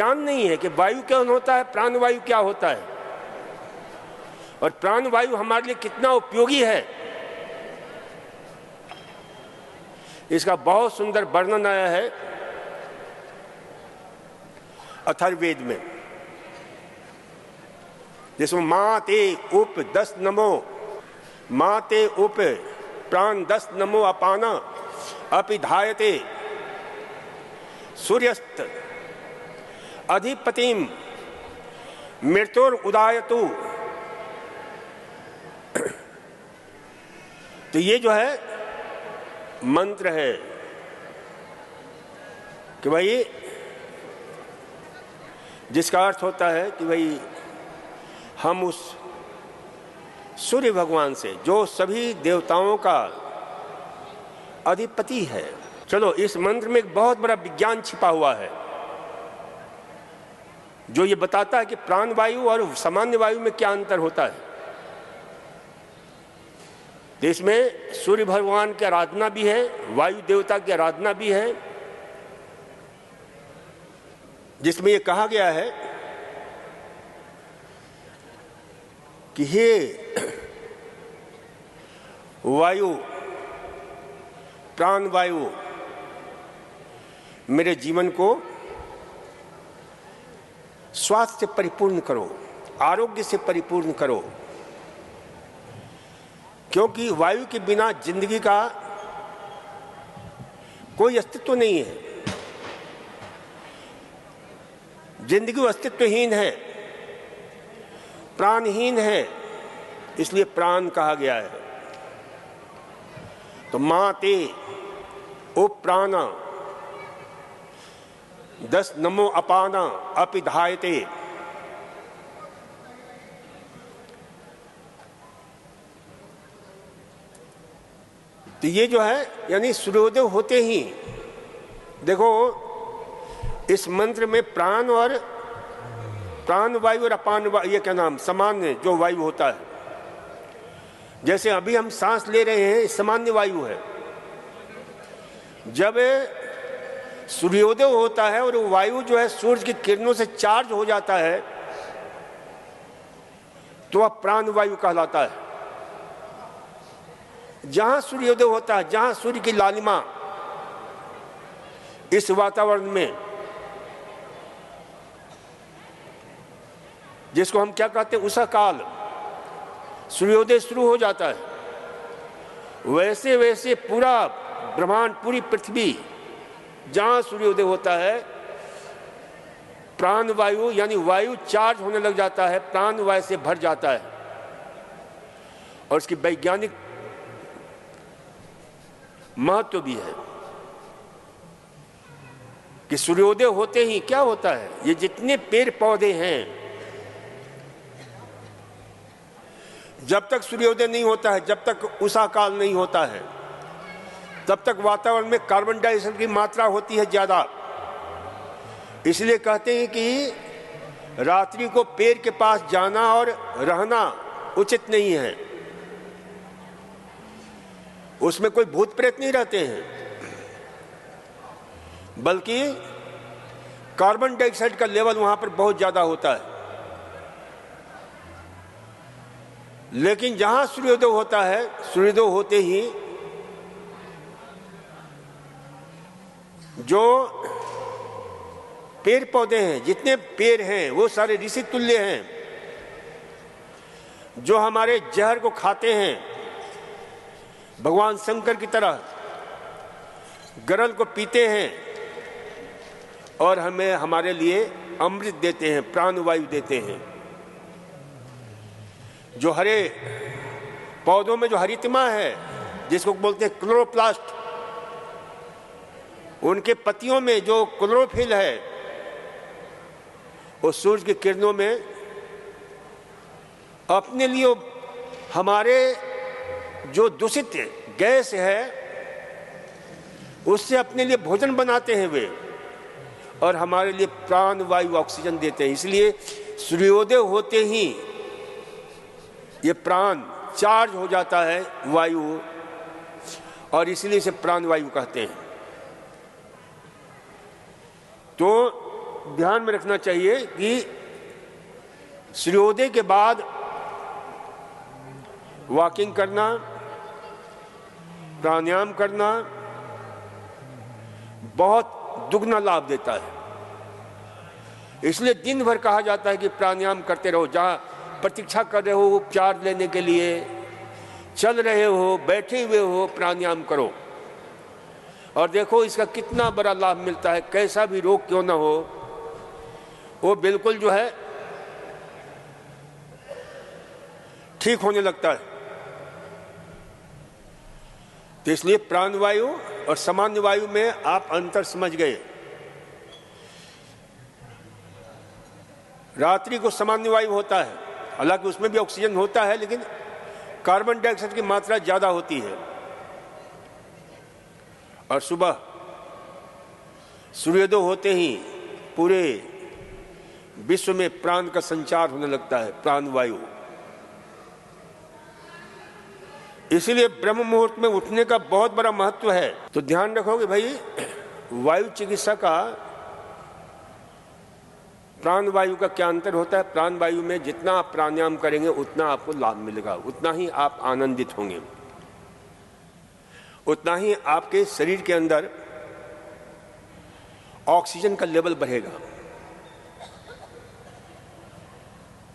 ज्ञान नहीं है कि वायु क्या होता है, प्राणवायु क्या होता है, और प्राणवायु हमारे लिए कितना उपयोगी है। इसका बहुत सुंदर वर्णन आया है अथर्ववेद में, जिसमें माते उप 10 नमो, माते उप प्राण 10 नमो अपाना अपिधायते सूर्यस्त अधिपतिम मृत्युर उदायतु। तो ये जो है मंत्र है कि भाई, जिसका अर्थ होता है कि भाई हम उस सूर्य भगवान से, जो सभी देवताओं का अधिपति है। चलो, इस मंत्र में एक बहुत बड़ा विज्ञान छिपा हुआ है जो ये बताता है कि प्राणवायु और सामान्य वायु में क्या अंतर होता है। तो इसमें सूर्य भगवान की आराधना भी है, वायु देवता की आराधना भी है, जिसमें ये कहा गया है कि हे वायु, प्राण वायु, मेरे जीवन को स्वास्थ्य से परिपूर्ण करो, आरोग्य से परिपूर्ण करो, क्योंकि वायु के बिना जिंदगी का कोई अस्तित्व नहीं है। जिंदगी अस्तित्वहीन है, प्राणहीन है, इसलिए प्राण कहा गया है। तो माते उप्राणा 10 नमो अपाना अपिधायते। तो ये जो है, यानी सूर्योदय होते ही देखो, इस मंत्र में प्राण और प्राण वायु और अपान वायु, ये क्या नाम, सामान्य जो वायु होता है, जैसे अभी हम सांस ले रहे हैं, सामान्य वायु है। जब सूर्योदय होता है और वायु जो है सूर्य की किरणों से चार्ज हो जाता है, तो वह प्राण वायु कहलाता है। जहां सूर्योदय होता है, जहां सूर्य की लालिमा इस वातावरण में, जिसको हम क्या कहते हैं, उषा काल, सूर्योदय शुरू हो जाता है, वैसे वैसे पूरा ब्रह्मांड, पूरी पृथ्वी, जहां सूर्योदय होता है, प्राण वायु यानी वायु चार्ज होने लग जाता है, प्राण वायु से भर जाता है। और इसकी वैज्ञानिक महत्व भी है कि सूर्योदय होते ही क्या होता है, ये जितने पेड़ पौधे हैं, जब तक सूर्योदय नहीं होता है, जब तक उषा काल नहीं होता है, तब तक वातावरण में कार्बन डाइऑक्साइड की मात्रा होती है ज्यादा। इसलिए कहते हैं कि रात्रि को पेड़ के पास जाना और रहना उचित नहीं है। उसमें कोई भूत प्रेत नहीं रहते हैं, बल्कि कार्बन डाइऑक्साइड का लेवल वहां पर बहुत ज्यादा होता है। लेकिन जहां सूर्योदय होता है, सूर्योदय होते ही जो पेड़ पौधे हैं, जितने पेड़ हैं, वो सारे ऋषि तुल्य हैं, जो हमारे जहर को खाते हैं, भगवान शंकर की तरह गरल को पीते हैं और हमें हमारे लिए अमृत देते हैं, प्राणवायु देते हैं। जो हरे पौधों में जो हरितमा है, जिसको बोलते हैं क्लोरोप्लास्ट, उनके पत्तियों में जो क्लोरोफिल है, वो सूर्य की किरणों में अपने लिए हमारे जो दूषित गैस है उससे अपने लिए भोजन बनाते हैं वे, और हमारे लिए प्राण वायु ऑक्सीजन देते हैं। इसलिए सूर्योदय होते ही ये प्राण चार्ज हो जाता है वायु, और इसलिए इसे प्राण वायु कहते हैं। तो ध्यान में रखना चाहिए कि सूर्योदय के बाद वॉकिंग करना, प्राणायाम करना बहुत दुगना लाभ देता है। इसलिए दिन भर कहा जाता है कि प्राणायाम करते रहो। जहाँ प्रतीक्षा कर रहे हो उपचार लेने के लिए, चल रहे हो, बैठे हुए हो, प्राणायाम करो और देखो इसका कितना बड़ा लाभ मिलता है। कैसा भी रोग क्यों ना हो, वो बिल्कुल जो है ठीक होने लगता है। तो इसलिए प्राणवायु और सामान्य वायु में आप अंतर समझ गए। रात्रि को सामान्य वायु होता है, हालांकि उसमें भी ऑक्सीजन होता है, लेकिन कार्बन डाइऑक्साइड की मात्रा ज्यादा होती है। और सुबह सूर्योदय होते ही पूरे विश्व में प्राण का संचार होने लगता है, प्राणवायु। इसीलिए ब्रह्म मुहूर्त में उठने का बहुत बड़ा महत्व है। तो ध्यान रखोगे भाई, वायु चिकित्सा का प्राण वायु का क्या अंतर होता है। प्राण वायु में जितना आप प्राणायाम करेंगे उतना आपको लाभ मिलेगा, उतना ही आप आनंदित होंगे, उतना ही आपके शरीर के अंदर ऑक्सीजन का लेवल बढ़ेगा।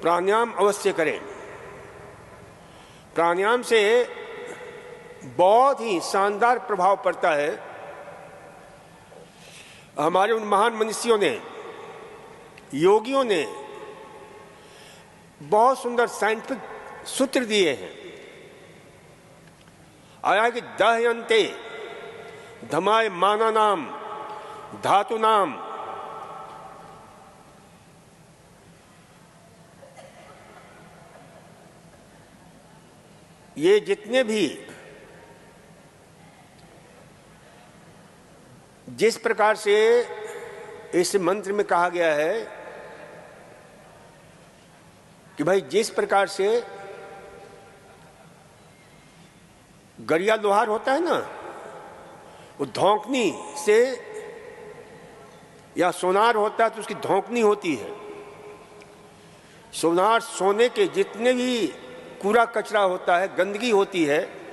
प्राणायाम अवश्य करें। प्राणायाम से बहुत ही शानदार प्रभाव पड़ता है। हमारे उन महान मनीषियों ने, योगियों ने बहुत सुंदर साइंटिफिक सूत्र दिए हैं। आया कि दह्यन्ते धमाय माना नाम धातु नाम, ये जितने भी जिस प्रकार से इस मंत्र में कहा गया है कि भाई जिस प्रकार से गरिया लोहार होता है ना, वो धौंकनी से, या सोनार होता है तो उसकी धौंकनी होती है। सोनार सोने के जितने भी कूड़ा कचरा होता है, गंदगी होती है,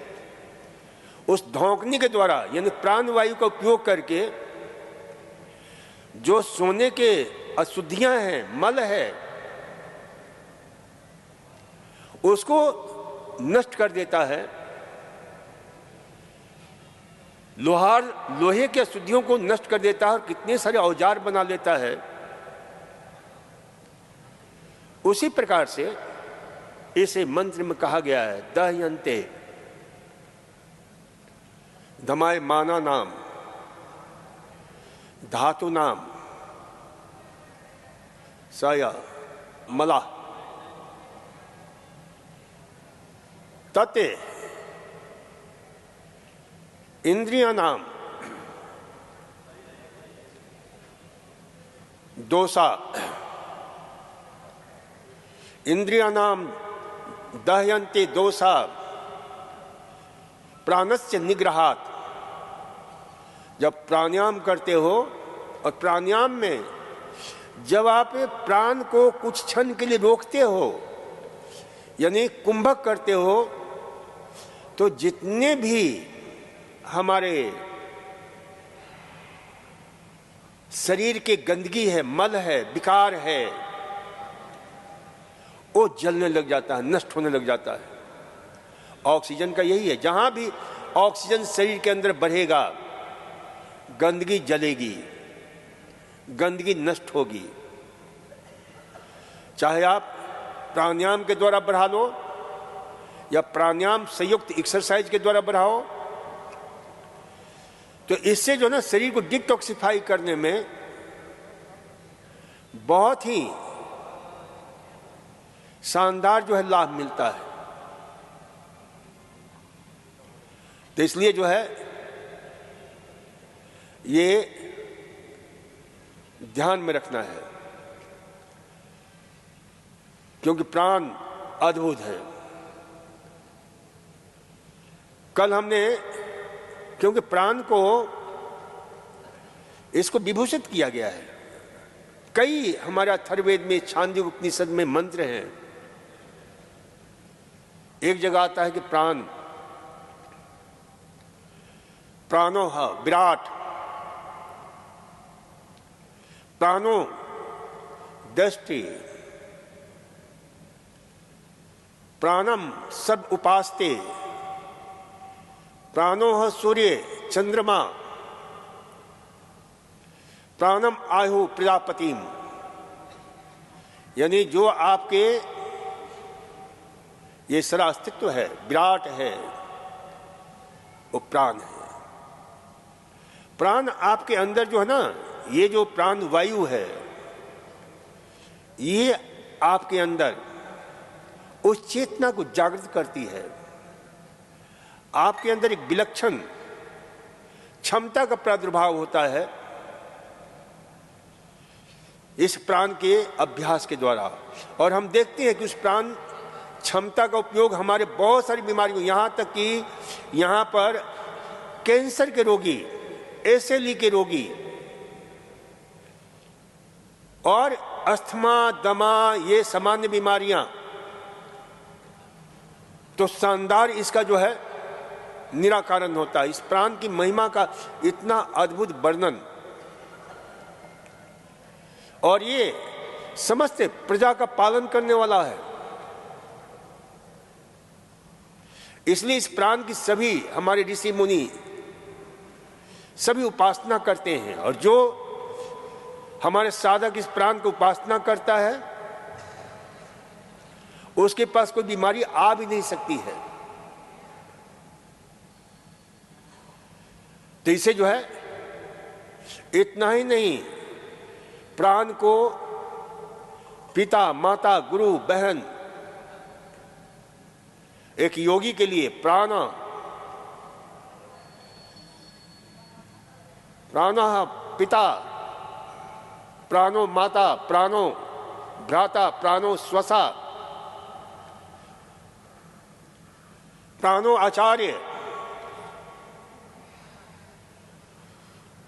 उस धौंकनी के द्वारा यानी प्राण वायु का उपयोग करके जो सोने के अशुद्धियां हैं, मल है, उसको नष्ट कर देता है। लोहार लोहे के अशुद्धियों को नष्ट कर देता है और कितने सारे औजार बना लेता है। उसी प्रकार से इस मंत्र में कहा गया है दह्यन्ते धमाय माना नाम धातु नाम सया मला तते इंद्रिया नाम दोषा इंद्रिया नाम दह्यन्ते दोषा प्राणस्य निग्रहात्। जब प्राणायाम करते हो और प्राणायाम में जब आप प्राण को कुछ क्षण के लिए रोकते हो यानी कुंभक करते हो, तो जितने भी हमारे शरीर के गंदगी है, मल है, विकार है, वो जलने लग जाता है, नष्ट होने लग जाता है। ऑक्सीजन का यही है, जहां भी ऑक्सीजन शरीर के अंदर बढ़ेगा गंदगी जलेगी, गंदगी नष्ट होगी। चाहे आप प्राणायाम के द्वारा बढ़ा लो या प्राणायाम संयुक्त एक्सरसाइज के द्वारा बढ़ाओ, तो इससे जो ना शरीर को डिटॉक्सिफाई करने में बहुत ही शानदार जो है लाभ मिलता है। तो इसलिए जो है ये ध्यान में रखना है, क्योंकि प्राण अद्भुत है। कल हमने, क्योंकि प्राण को इसको विभूषित किया गया है, कई हमारे अथर्ववेद में, छांदोग्य उपनिषद में मंत्र हैं। एक जगह आता है कि प्राणोह विराट, प्राणो दृष्टि, प्राणम सब उपासते, प्राणोह सूर्य चंद्रमा, प्राणम आयु प्रजापतिम। यानी जो आपके ये सारा अस्तित्व है, विराट है, वो प्राण है। प्राण आपके अंदर जो है ना, ये जो प्राण वायु है, ये आपके अंदर उस चेतना को जागृत करती है। आपके अंदर एक विलक्षण क्षमता का प्रादुर्भाव होता है इस प्राण के अभ्यास के द्वारा। और हम देखते हैं कि उस प्राण क्षमता का उपयोग हमारे बहुत सारी बीमारियों, यहाँ तक कि यहाँ पर कैंसर के रोगी, एसएलई के रोगी और अस्थमा, दमा, ये सामान्य बीमारियां, तो शानदार इसका जो है निराकरण होता है। इस प्राण की महिमा का इतना अद्भुत वर्णन, और ये समस्त प्रजा का पालन करने वाला है। इसलिए इस प्राण की सभी हमारे ऋषि मुनि सभी उपासना करते हैं। और जो हमारे साधक इस प्राण की उपासना करता है, उसके पास कोई बीमारी आ भी नहीं सकती है। तो इसे जो है इतना ही नहीं, प्राण को पिता, माता, गुरु, बहन, एक योगी के लिए प्राणः पिता, प्राणो माता, प्राणो भ्राता, प्राणो स्वसा, प्राणो आचार्य,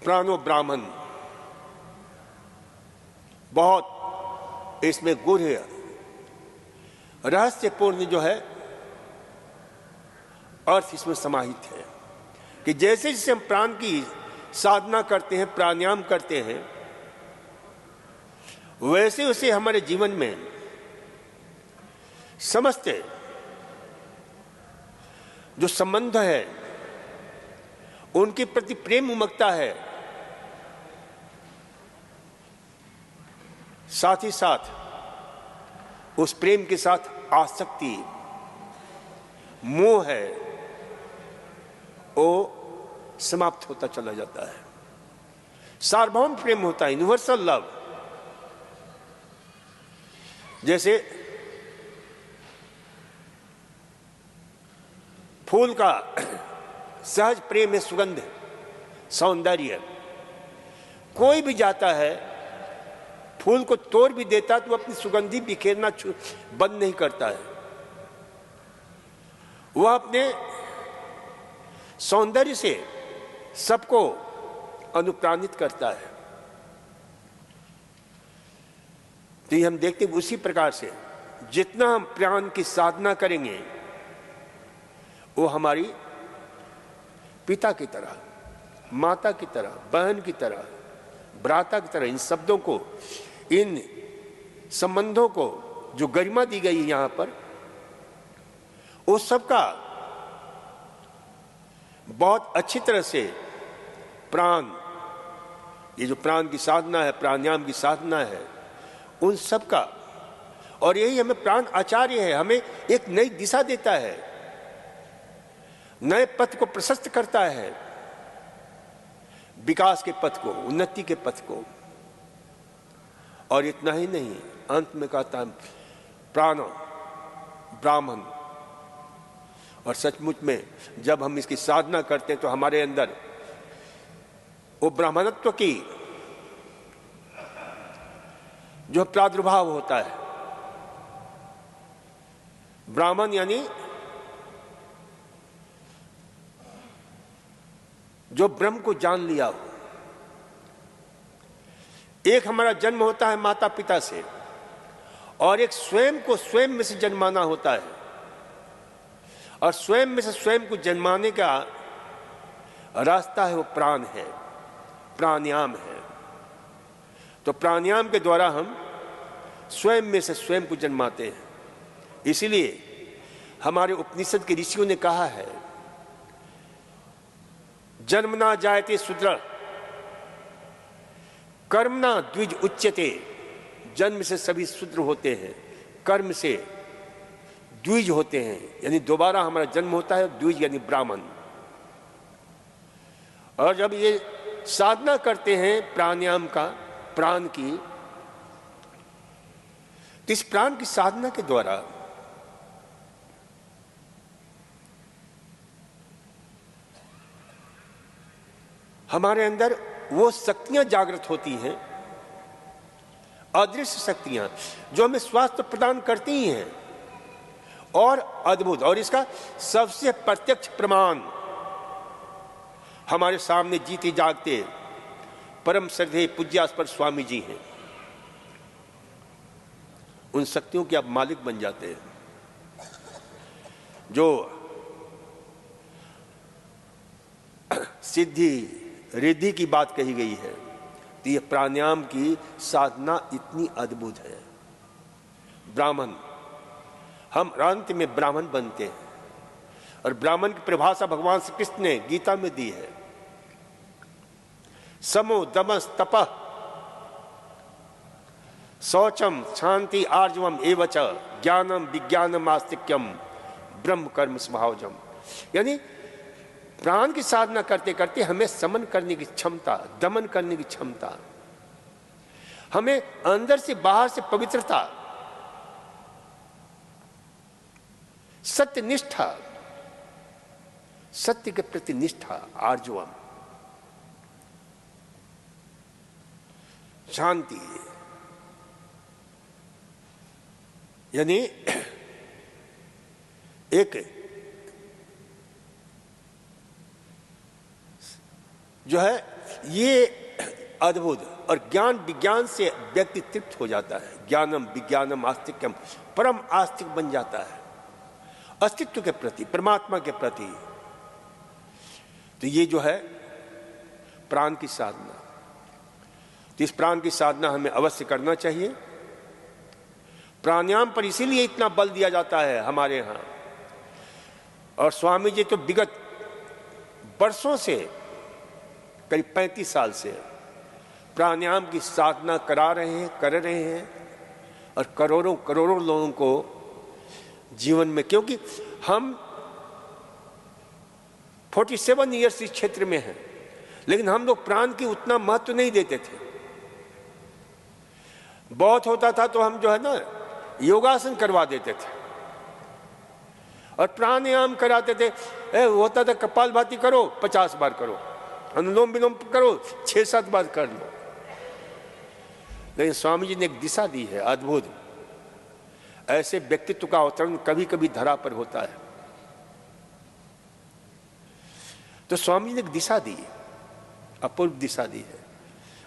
प्राणो ब्राह्मण। बहुत इसमें गूढ़ रहस्यपूर्ण जो है अर्थ इसमें समाहित है कि जैसे जैसे हम प्राण की साधना करते हैं, प्राणायाम करते हैं, वैसे वैसे हमारे जीवन में समस्त जो संबंध है उनके प्रति प्रेम उमगता है, साथ ही साथ उस प्रेम के साथ आसक्ति, मोह है, वो समाप्त होता चला जाता है। सार्वभौम प्रेम होता है, यूनिवर्सल लव। जैसे फूल का सहज प्रेम है, सुगंध, सौंदर्य। कोई भी जाता है, फूल को तोड़ भी देता तो अपनी सुगंधी बिखेरना बंद नहीं करता है। वह अपने सौंदर्य से सबको अनुप्राणित करता है। तो ये हम देखते हैं उसी प्रकार से जितना हम प्राण की साधना करेंगे, वो हमारी पिता की तरह, माता की तरह, बहन की तरह, भ्राता की तरह, इन शब्दों को, इन संबंधों को जो गरिमा दी गई यहां पर, उस सबका बहुत अच्छी तरह से प्राण, ये जो प्राण की साधना है, प्राणायाम की साधना है, उन सब का, और यही हमें प्राण आचार्य है, हमें एक नई दिशा देता है, नए पथ को प्रशस्त करता है, विकास के पथ को, उन्नति के पथ को। और इतना ही नहीं, अंत में कहता है प्राण ब्राह्मण। और सचमुच में जब हम इसकी साधना करते हैं तो हमारे अंदर वो ब्राह्मणत्व की जो प्रादुर्भाव होता है, ब्राह्मण यानी जो ब्रह्म को जान लिया हो, एक हमारा जन्म होता है माता पिता से, और एक स्वयं को स्वयं में से जन्माना होता है। और स्वयं में से स्वयं को जन्माने का रास्ता है वो प्राण है, प्राणायाम है। तो प्राणायाम के द्वारा हम स्वयं में से स्वयं को जन्माते हैं। इसीलिए हमारे उपनिषद के ऋषियों ने कहा है, जन्मना जायते शूद्र कर्मणा द्विज उच्यते। जन्म से सभी शूद्र होते हैं, कर्म से द्विज होते हैं, यानी दोबारा हमारा जन्म होता है, द्विज यानी ब्राह्मण। और जब ये साधना करते हैं प्राणायाम का, प्राण की, तो इस प्राण की साधना के द्वारा हमारे अंदर वो शक्तियां जागृत होती हैं, अदृश्य शक्तियां, जो हमें स्वास्थ्य प्रदान करती ही हैं। और अद्भुत, और इसका सबसे प्रत्यक्ष प्रमाण हमारे सामने जीते जागते परम श्रद्धेय पूज्यास्पद स्वामी जी हैं। उन शक्तियों के आप मालिक बन जाते हैं। जो सिद्धि रिद्धि की बात कही गई है, तो ये प्राणायाम की साधना इतनी अद्भुत है। ब्राह्मण, हम अंत में ब्राह्मण बनते हैं। और ब्राह्मण की परिभाषा भगवान श्री कृष्ण ने गीता में दी है, समो दमस तपः शौचम शांति आर्जवम एवच ज्ञानम विज्ञानम आस्तिक्यम ब्रह्म कर्म स्वभावजम। यानी प्राण की साधना करते करते हमें समन करने की क्षमता, दमन करने की क्षमता, हमें अंदर से बाहर से पवित्रता, सत्य निष्ठा, सत्य के प्रति निष्ठा, आर्जवम, शांति, यानी एक जो है ये अद्भुत। और ज्ञान विज्ञान से व्यक्ति तृप्त हो जाता है। ज्ञानम विज्ञानम आस्तिक्यम, परम आस्तिक बन जाता है अस्तित्व के प्रति, परमात्मा के प्रति। तो ये जो है प्राण की साधना, तो इस प्राण की साधना हमें अवश्य करना चाहिए। प्राणायाम पर इसीलिए इतना बल दिया जाता है हमारे यहाँ। और स्वामी जी तो विगत वर्षों से, करीब 35 साल से प्राणायाम की साधना करा रहे हैं, कर रहे हैं। और करोड़ों करोड़ों लोगों को जीवन में, क्योंकि हम 47 ईयर्स इस क्षेत्र में हैं, लेकिन हम लोग प्राण की उतना महत्व नहीं देते थे। बहुत होता था तो हम जो है ना योगासन करवा देते थे और प्राणायाम कराते थे। होता था कपालभाति करो 50 बार करो, अनुलोम विलोम करो 6-7 बार कर लो। लेकिन स्वामी जी ने एक दिशा दी है अद्भुत। ऐसे व्यक्तित्व का अवतरण कभी कभी धरा पर होता है। तो स्वामी जी ने एक दिशा दी, अपूर्व दिशा दी है।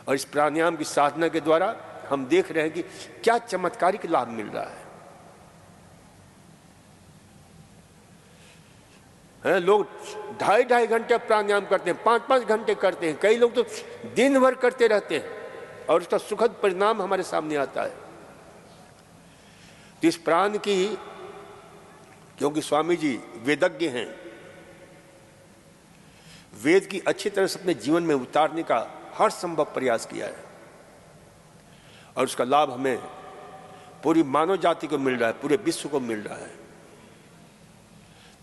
और इस प्राणायाम की साधना के द्वारा हम देख रहे हैं कि क्या चमत्कारिक लाभ मिल रहा है। लोग 2.5 घंटे प्राणायाम करते हैं, 5-5 घंटे करते हैं, कई लोग तो दिन भर करते रहते हैं और उसका सुखद परिणाम हमारे सामने आता है। तो इस प्राण की, क्योंकि स्वामी जी वेदज्ञ हैं, वेद की अच्छी तरह से अपने जीवन में उतारने का हर संभव प्रयास किया है और उसका लाभ हमें पूरी मानव जाति को मिल रहा है, पूरे विश्व को मिल रहा है।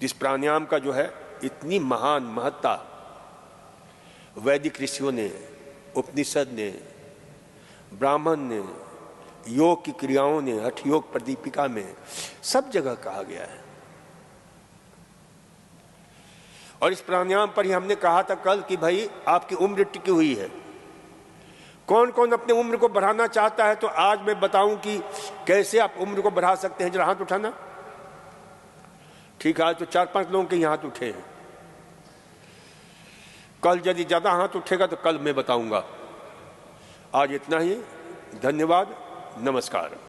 जिस प्राणायाम का जो है इतनी महान महत्ता वैदिक ऋषियों ने, उपनिषद ने, ब्राह्मण ने, योग की क्रियाओं ने, हठ योग प्रदीपिका में सब जगह कहा गया है। और इस प्राणायाम पर ही हमने कहा था कल कि भाई आपकी उम्र टिकी हुई है। कौन कौन अपने उम्र को बढ़ाना चाहता है, तो आज मैं बताऊं कि कैसे आप उम्र को बढ़ा सकते हैं। जरा हाथ उठाना। ठीक है, आज तो 4-5 लोगों के हाथ उठे हैं। कल यदि ज्यादा हाथ उठेगा तो कल मैं बताऊंगा। आज इतना ही। धन्यवाद, नमस्कार।